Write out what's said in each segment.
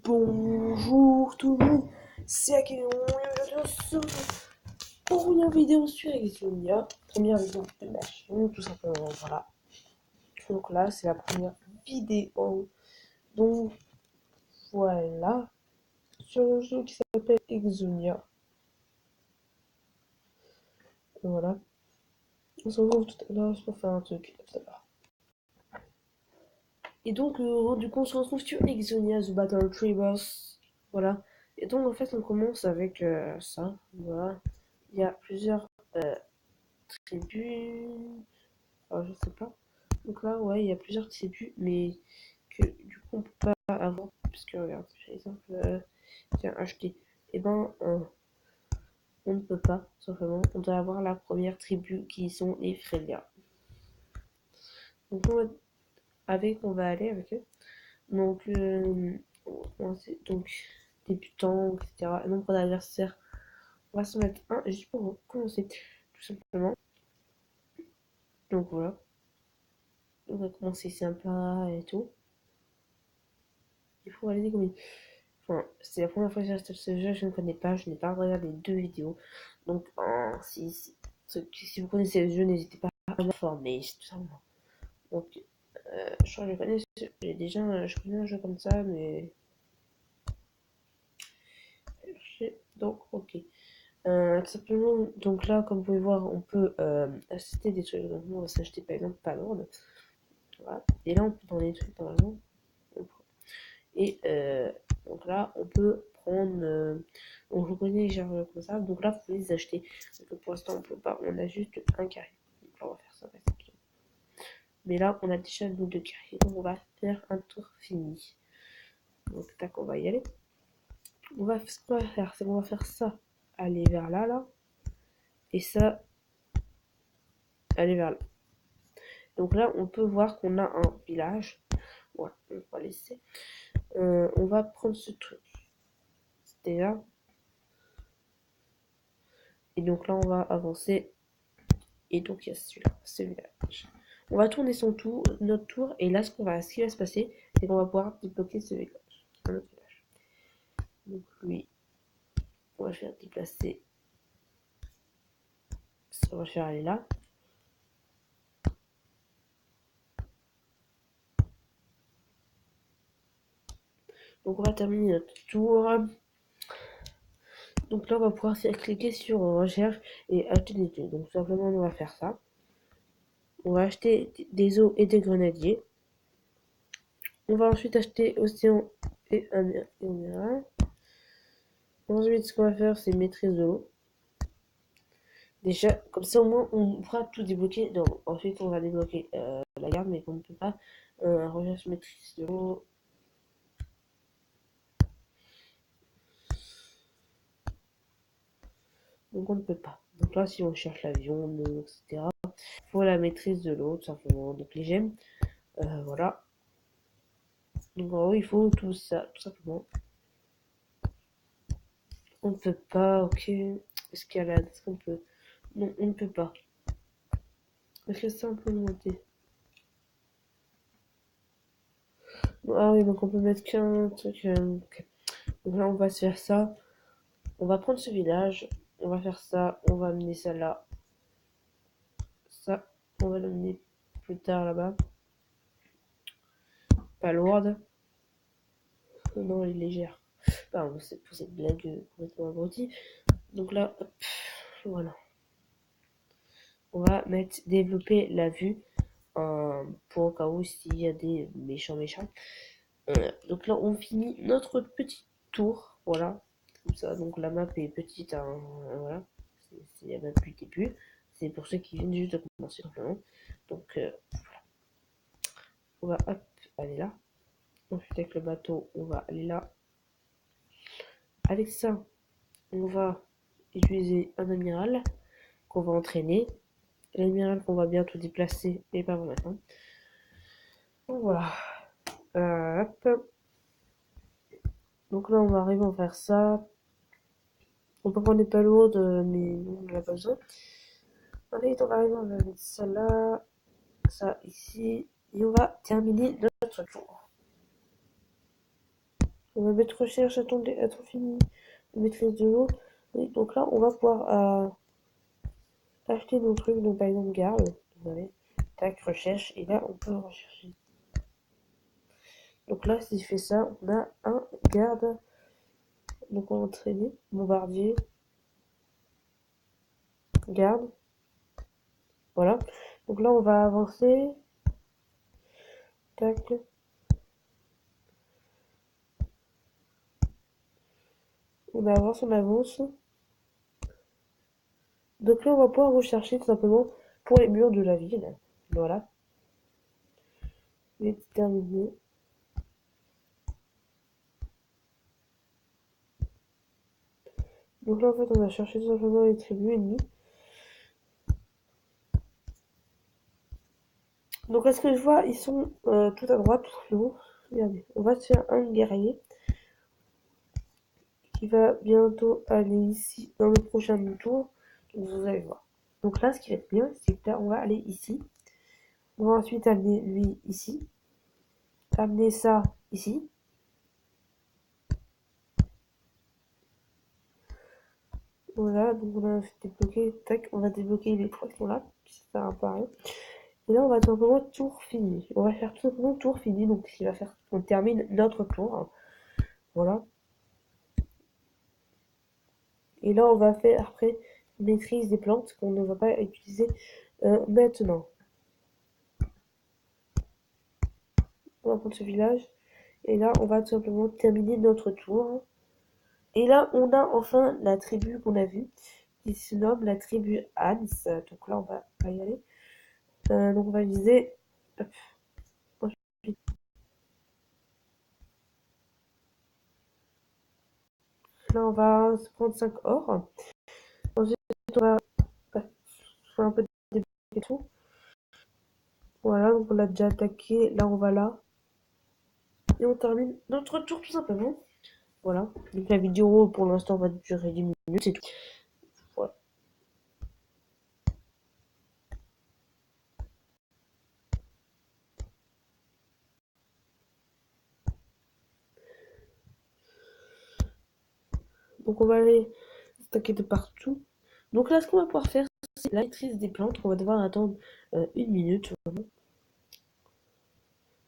Bonjour tout le monde, c'est Akélion et aujourd'hui on se retrouve pour une vidéo sur Exonia, première vidéo de ma chaîne, tout simplement, voilà. Donc là, c'est la première vidéo, donc voilà, sur le jeu qui s'appelle Exonia. Voilà, on se retrouve tout à l'heure pour faire un truc, tout à l'heure. Et donc, du coup, on se retrouve sur Exonia, The Battle Tribers, voilà. Et donc, en fait, on commence avec ça, voilà. Il y a plusieurs tribus. Alors, je sais pas. Donc là, ouais, il y a plusieurs tribus, mais que du coup, on peut pas avoir. Parce que regarde, par exemple, tiens, acheter. Et ben, on ne peut pas, simplement. On doit avoir la première tribu qui sont les Frelia. Donc, on va aller avec eux. Donc, donc débutants, etc. Nombre d'adversaires. On va s'en mettre un juste pour commencer, tout simplement. Donc voilà. On va commencer sympa et tout. Il faut aller découvrir. Enfin, c'est la première fois que j'achète ce jeu, je ne connais pas, je n'ai pas regardé les deux vidéos. Donc, si vous connaissez le jeu, n'hésitez pas à m'informer, tout simplement. Donc, je crois que je connais un jeu comme ça, mais. Donc, ok. Tout simplement, donc là, comme vous pouvez voir, on peut acheter des trucs. Donc, on va s'acheter par exemple pas lourd. Voilà. Et là, on peut prendre des trucs par exemple. Et donc là, on peut prendre. Donc, je connais les chargeurs comme ça. Donc là, vous pouvez les acheter. Donc, pour l'instant, on peut pas. On a juste un carré. Donc là, on va faire ça. Mais là, on a déjà nos deux carrés. Donc, on va faire un tour fini. Donc, tac, on va y aller. Ce qu'on va faire, c'est qu'on va faire ça. Aller vers là, là. Et ça, aller vers là. Donc là, on peut voir qu'on a un village. Voilà, on va laisser. On va prendre ce truc. Déjà. Et donc là, on va avancer. Et donc, il y a celui-là, ce village. On va tourner notre tour. Et là, ce qui va se passer, c'est qu'on va pouvoir débloquer ce village. Un autre village. Donc, lui, on va le faire déplacer. On va le faire aller là. Donc, on va terminer notre tour. Donc là, on va pouvoir cliquer sur recherche et acheter des trucs. Donc, simplement, on va faire ça. On va acheter des os et des grenadiers. On va ensuite acheter océan et un minéral. Ensuite, ce qu'on va faire, c'est maîtrise de l'eau. Déjà, comme ça, au moins, on pourra tout débloquer. Donc, ensuite, on va débloquer la garde, mais on ne peut pas. Recherche maîtrise de l'eau. Donc, on ne peut pas. Donc là, si on cherche l'avion, etc., il faut la maîtrise de l'eau, tout simplement. Donc, les gemmes. Voilà. Donc, en haut, il faut tout ça, tout simplement. On ne peut pas, ok. Escalade, est-ce qu'on peut? Non, on ne peut pas. Est-ce que ça, on peut monter? Ah oui, donc on peut mettre qu'un truc. Okay. Donc là, on va se faire ça. On va prendre ce village. On va faire ça. On va amener ça là. Ça, on va l'amener plus tard là-bas. Pas lourde. Non, elle est légère. Pardon, c'est pour cette blague complètement abrutie. Donc là, hop, voilà. On va mettre développer la vue pour au cas où s'il y a des méchants. Donc là, on finit notre petit tour. Voilà. Comme ça, donc la map est petite. Hein, voilà. C'est la map du début. C'est pour ceux qui viennent juste de commencer simplement. Donc voilà. On va hop, aller là. Ensuite, avec le bateau, on va aller là. Avec ça, on va utiliser un amiral qu'on va entraîner. L'amiral qu'on va bientôt déplacer, mais pas maintenant. Donc voilà. Hop. Donc là, on va arriver à faire ça. On peut prendre des pas lourdes, mais on n'en a pas besoin. Allez, on va arriver, on va mettre ça là, ça ici, et on va terminer notre tour. On va mettre recherche, attendez, attends fini. Maîtrise de l'eau. Oui, donc là, on va pouvoir acheter nos trucs. Donc par exemple, garde. Vous avez, tac, recherche. Et là, on peut rechercher. Donc là, si je fais ça, on a un garde. Donc on va entraîner. Bombardier. Garde. Voilà. Donc là, on va avancer. Tac. On avance, on avance. Donc là, on va pouvoir rechercher tout simplement pour les murs de la ville. Voilà. C'est terminé. Donc là, en fait, on va chercher tout simplement les tribus ennemies. Donc à ce que je vois, ils sont tout à droite, tout simplement. Regardez, on va se faire un guerrier qui va bientôt aller ici dans le prochain tour. Donc vous allez voir. Donc là, ce qui va être bien, c'est que là, on va aller ici. On va ensuite amener lui ici. Amener ça ici. Voilà, donc on a débloqué, tac, on va débloquer les trois qui sont là, ça apparaît. Et là, on va tout simplement tour fini. On va faire tout simplement tour fini, donc ce qui va faire qu'on termine notre tour. Voilà. Et là, on va faire après maîtrise des plantes qu'on ne va pas utiliser maintenant. On va prendre ce village. Et là, on va tout simplement terminer notre tour. Et là, on a enfin la tribu qu'on a vue, qui se nomme la tribu Hans. Donc là, on va y aller. Donc on va viser. Hop. Ensuite, là, on va se prendre 5 or. Ensuite, on va faire un peu de et tout. Voilà, donc on l'a déjà attaqué. Là, on va là. Et on termine notre tour tout simplement. Voilà. Donc la vidéo pour l'instant va durer 10 minutes, c'est tout. Voilà. Donc on va aller attaquer de partout. Donc là, ce qu'on va pouvoir faire, c'est la maîtrise des plantes. On va devoir attendre 1 minute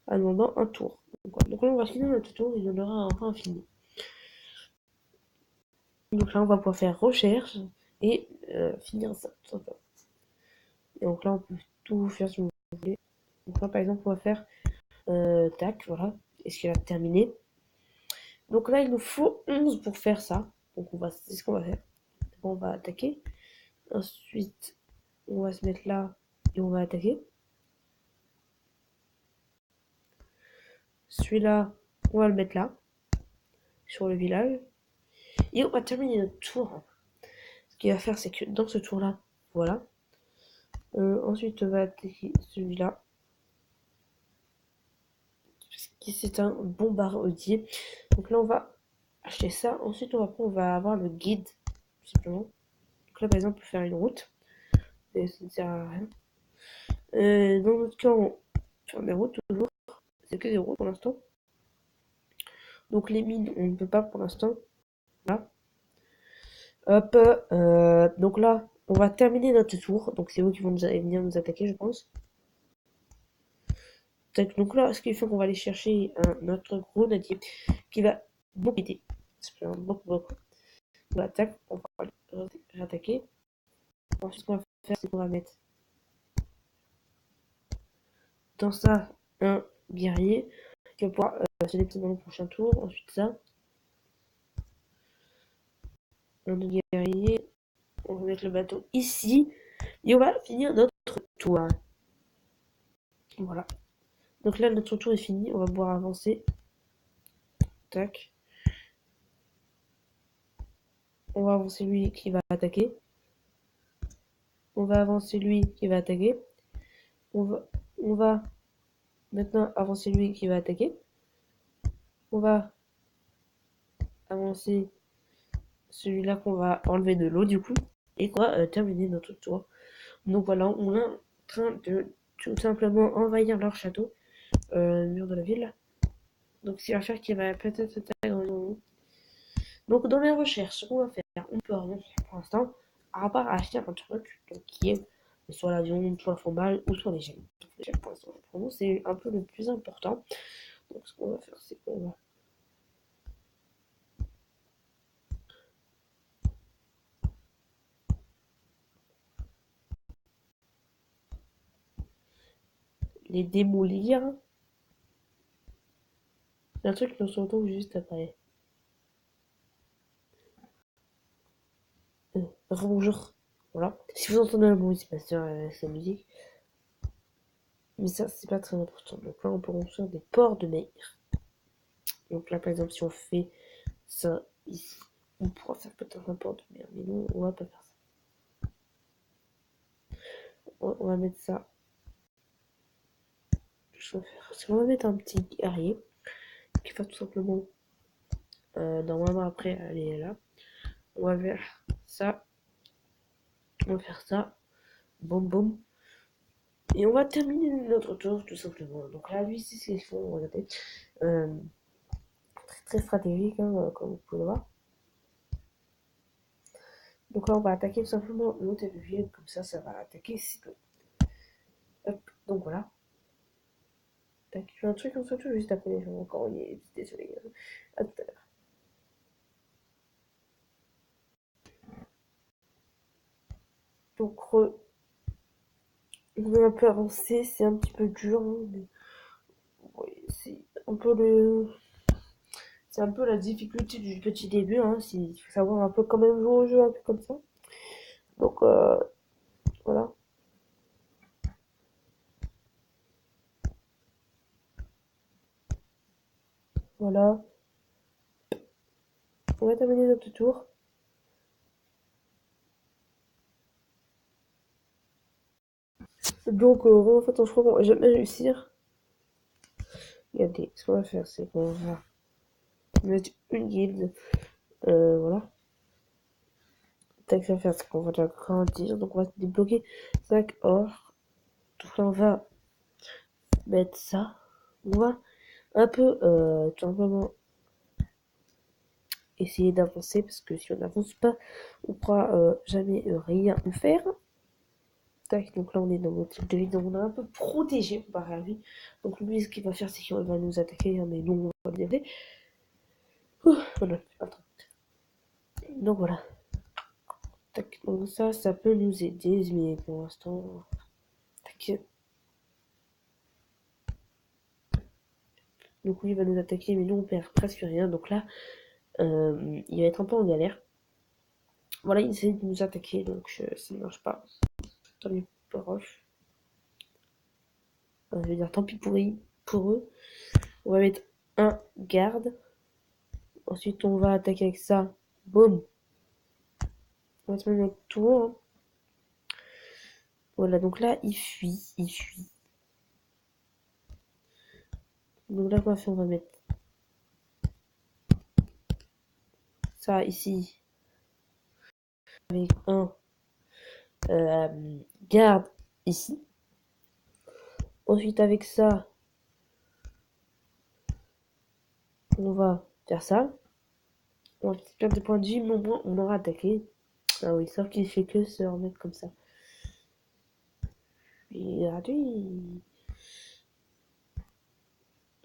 en demandant un tour. Donc, voilà. Donc là, on va finir notre tour. Il y en aura enfin fini. Donc là, on va pouvoir faire recherche et finir ça, tout simplement. Et donc là, on peut tout faire si vous voulez. Donc là, par exemple, on va faire tac, voilà. Et ce qui va terminer. Donc là, il nous faut 11 pour faire ça. Donc c'est ce qu'on va faire. On va attaquer. Ensuite, on va se mettre là et on va attaquer. Celui-là, on va le mettre là, sur le village. Et on va terminer notre tour. Ce qu'il va faire, c'est que dans ce tour-là, voilà. Ensuite, on va attaquer celui-là. Qui c'est un bombardier. Donc là, on va acheter ça. Ensuite, on va avoir le guide, tout simplement. Donc là, par exemple, on peut faire une route. Et ça ne sert à rien. Dans notre cas, on fait des routes toujours. C'est que des routes pour l'instant. Donc les mines, on ne peut pas pour l'instant. Là. Hop. Donc là, on va terminer notre tour. Donc c'est eux qui vont venir nous attaquer, je pense. Donc là, ce qui fait qu'on va aller chercher notre grenadier qui va beaucoup aider. Beaucoup. On attaque, on va réattaquer. Ensuite, ce qu'on va faire, c'est qu'on va mettre dans ça un guerrier qui va pouvoir se déplacer dans le prochain tour. Ensuite, ça. Un guerrier. On va mettre le bateau ici. Et on va finir notre tour. Voilà. Donc là, notre tour est fini. On va pouvoir avancer. Tac. On va avancer lui qui va attaquer. On va avancer lui qui va attaquer. On va maintenant avancer lui qui va attaquer. On va avancer celui-là qu'on va enlever de l'eau du coup. Et qu'on va terminer notre tour. Donc voilà, on est en train de tout simplement envahir leur château, le mur de la ville. Donc ce qui va faire qu'il va peut-être attaquer. Donc dans les recherches, ce qu'on va faire, on peut rien faire pour l'instant, à part acheter un truc donc, qui est soit la viande, soit le fromage, ou soit les gemmes. Donc les gemmes, pour l'instant, pour nous, c'est un peu le plus important. Donc ce qu'on va faire, c'est qu'on va les démolir. C'est un truc que nous entend juste après. Bonjour. Voilà. Si vous entendez un bruit, c'est pas sûr, c'est la musique. Mais ça, c'est pas très important. Donc là, on peut construire des ports de mer. Donc là, par exemple, si on fait ça ici, on pourra faire peut-être un port de mer. Mais non, on va pas faire ça. On va mettre ça. Je vais faire. On va mettre un petit guerrier qui va tout simplement. Normalement, après, elle est là. On va faire ça. On va faire ça. Boum, boum. Et on va terminer notre tour tout simplement. Donc là, lui, c'est ce qu'il faut. Regardez. Très, très stratégique, hein, comme vous pouvez le voir. Donc là, on va attaquer tout simplement l'autre vieux, comme ça va attaquer sitôt. Hop, donc voilà. Tac, je fais un truc en surtout juste après, encore on y est, désolé. À tout à l'heure. Donc, on est un peu avancé, c'est un petit peu dur, hein, mais ouais, c'est un peu le. C'est un peu la difficulté du petit début, hein, il faut savoir un peu quand même jouer au jeu, un peu comme ça. Donc, voilà. Voilà. On va terminer notre tour. Donc, en fait, je crois qu'on va jamais réussir. Regardez, ce qu'on va faire, c'est qu'on va mettre une guilde. Voilà. Tac, ça va faire, c'est qu'on va grandir. Donc, on va débloquer 5 or. Donc là, on va mettre ça. On va un peu, tout simplement, essayer d'avancer. Parce que si on n'avance pas, on pourra jamais rien faire. Tac, donc là, on est dans notre type de vie. Donc, on est un peu protégé par la vie. Donc, lui, ce qu'il va faire, c'est qu'il va nous attaquer. Mais non, on va le développer. Voilà, attends. Donc, voilà. Tac, donc ça peut nous aider, mais pour l'instant, tac. Donc lui il va nous attaquer, mais nous on perd presque rien. Donc là, il va être un peu en galère. Voilà, il essaie de nous attaquer, donc ça ne marche pas. Tant mieux pour eux. Je veux dire, tant pis pour eux. On va mettre un garde. Ensuite, on va attaquer avec ça. Boum. On va se mettre notre tour. Hein. Voilà, donc là, il fuit. Donc là, quoi faire? On va mettre ça ici. Avec un garde ici. Ensuite, avec ça, on va faire ça. On va perdre des points de vie, mais au moins on aura attaqué. Ah oui, sauf qu'il fait que se remettre comme ça. Et gratuit.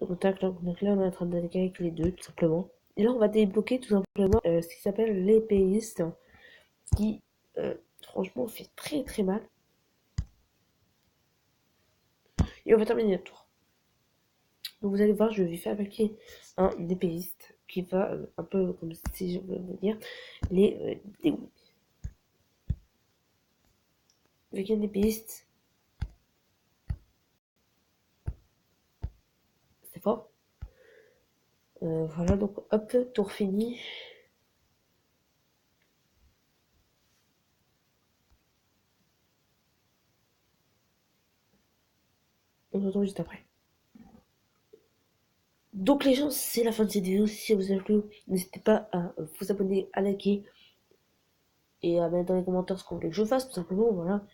Donc là, on est en train d'attaquer avec les deux, tout simplement. Et là, on va débloquer tout simplement ce qui s'appelle l'épéiste, qui, franchement, fait très très mal. Et on va terminer le tour. Donc vous allez voir, je vais fabriquer un épéiste qui va un peu comme si je veux dire les dégoûts. Avec un épéiste, c'est fort. Voilà, donc hop, tour fini. On se retrouve juste après. Donc les gens, c'est la fin de cette vidéo. Si elle vous a plu, n'hésitez pas à vous abonner, à liker et à mettre dans les commentaires ce que vous voulez que je fasse, tout simplement, voilà.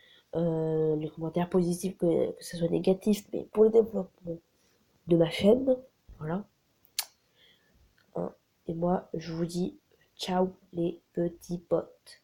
Les commentaires positifs, que ce soit négatif, mais pour le développement de ma chaîne, voilà. Et moi, je vous dis ciao les petits potes.